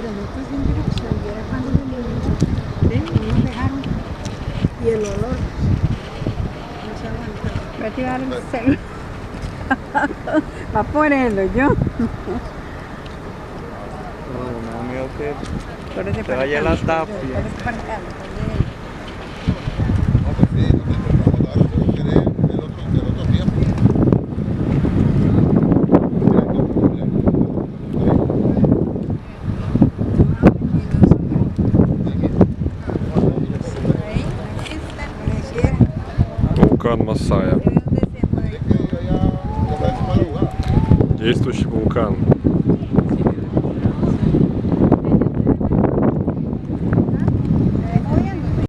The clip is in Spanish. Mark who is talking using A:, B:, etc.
A: esto es bien gracioso. Y era cuando nos dejaron. Y el olor no se aguantaba.
B: Voy a tirar el celular. Va a ponerlo yo.
C: No, mío que
B: Por ese
C: te vaya la tapia.
A: No,
D: pues sí, no te vamos a dar, pero querés el otro día.
E: Вулкан Масая. Действующий вулкан.